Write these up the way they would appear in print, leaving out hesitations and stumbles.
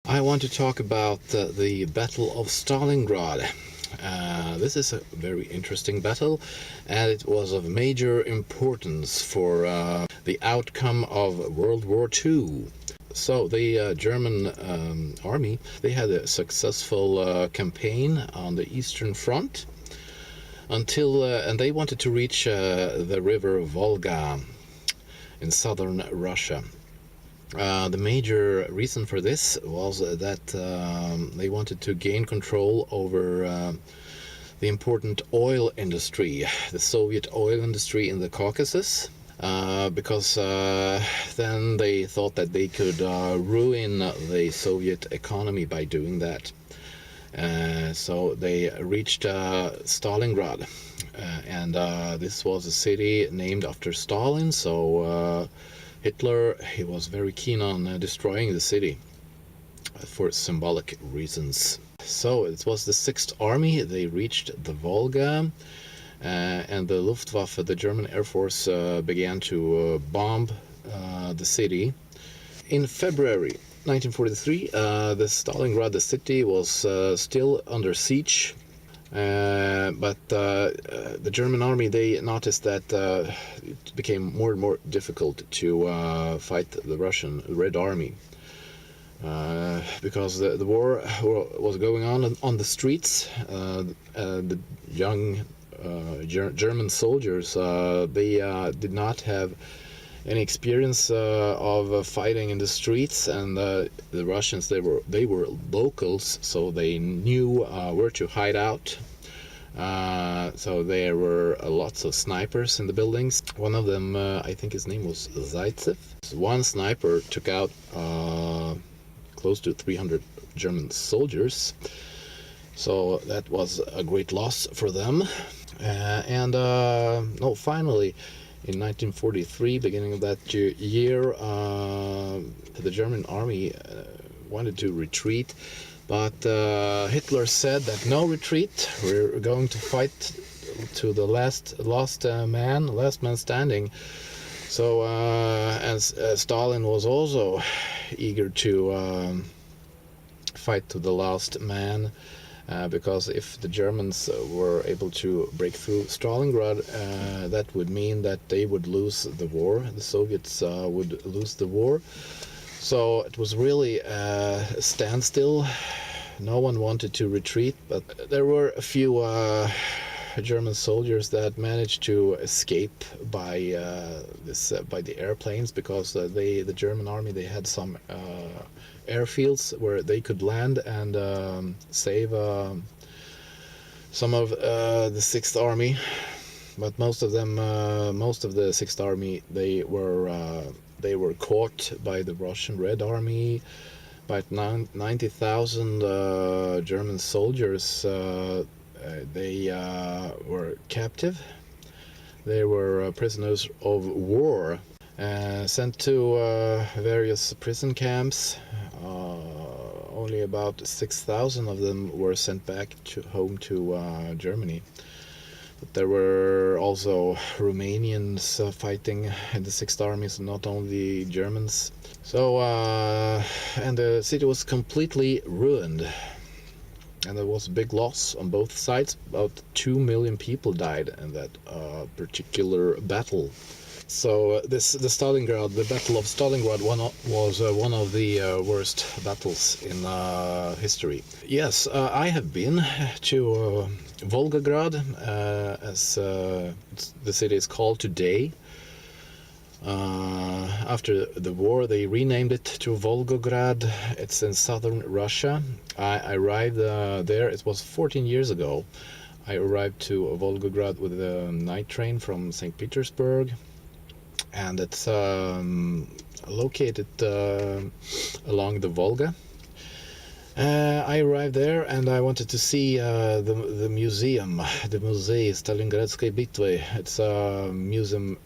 I want to talk about the Battle of Stalingrad. This is a very interesting battle, and it was of major importance for the outcome of World War II. So the German army, they had a successful campaign on the Eastern Front until and they wanted to reach the river Volga in southern Russia. The major reason for this was that they wanted to gain control over the important oil industry, the Soviet oil industry in the Caucasus, because then they thought that they could ruin the Soviet economy by doing that. So they reached Stalingrad, and this was a city named after Stalin, so Hitler, he was very keen on destroying the city for symbolic reasons. So it was the 6th Army. They reached the Volga, and the Luftwaffe, the German Air Force, began to bomb the city. In February 1943, the Stalingrad, the city, was still under siege. But the German army, they noticed that it became more and more difficult to fight the Russian Red Army because the war was going on the streets. The young German soldiers, they did not have any experience of fighting in the streets, and the Russians, they were locals, so they knew where to hide out. So there were lots of snipers in the buildings. One of them, I think his name was Zaitsev. One sniper took out close to 300 German soldiers, so that was a great loss for them. Finally, in 1943, beginning of that year, the German army wanted to retreat, but Hitler said that no retreat, we're going to fight to the last man standing. So, Stalin was also eager to fight to the last man. Because if the Germans were able to break through Stalingrad, that would mean that they would lose the war. The Soviets would lose the war. So it was really a standstill. No one wanted to retreat, but there were a few German soldiers that managed to escape by the airplanes, because the German army, they had some airfields where they could land and save some of the 6th Army, but most of the 6th Army, they were caught by the Russian Red Army. About 90,000 German soldiers, they were captive. They were prisoners of war, sent to various prison camps. Only about 6,000 of them were sent back home to Germany. But there were also Romanians fighting in the 6th Army, so not only Germans. So, and the city was completely ruined. And there was a big loss on both sides. About 2 million people died in that particular battle. So the Stalingrad, the Battle of Stalingrad, was one of the worst battles in history. Yes, I have been to Volgograd, as the city is called today. After the war, they renamed it to Volgograd. It's in southern Russia. I arrived there, it was 14 years ago. I arrived to Volgograd with a night train from St. Petersburg. And it's located along the Volga. I arrived there and I wanted to see the museum, the Muzej Stalingradской bitvy. It's a museum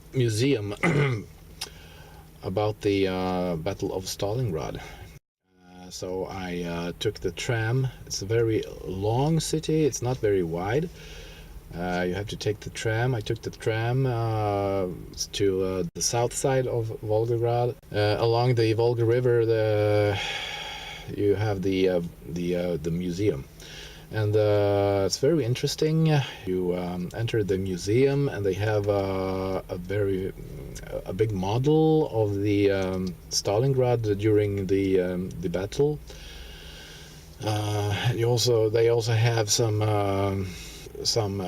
about the Battle of Stalingrad. So I took the tram. It's a very long city. It's not very wide. You have to take the tram. I took the tram to the south side of Volgograd. Along the Volga River, you have the museum. And it's very interesting. You enter the museum, and they have a big model of the Stalingrad during the battle. They also have some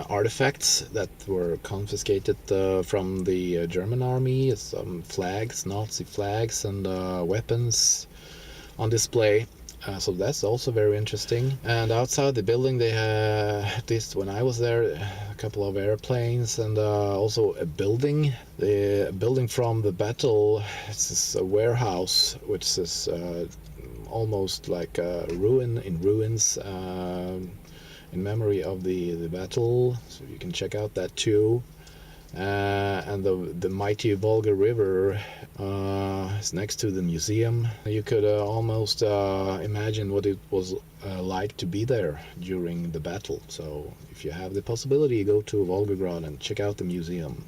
artifacts that were confiscated from the German army, some flags, Nazi flags, and weapons on display. So that's also very interesting. And outside the building, they had, at least when I was there, a couple of airplanes, and also a building. The building from the battle, it's a warehouse, which is almost like a ruin in ruins, in memory of the battle. So you can check out that too. And the mighty Volga River is next to the museum. You could almost imagine what it was like to be there during the battle. So if you have the possibility, go to Volgograd and check out the museum.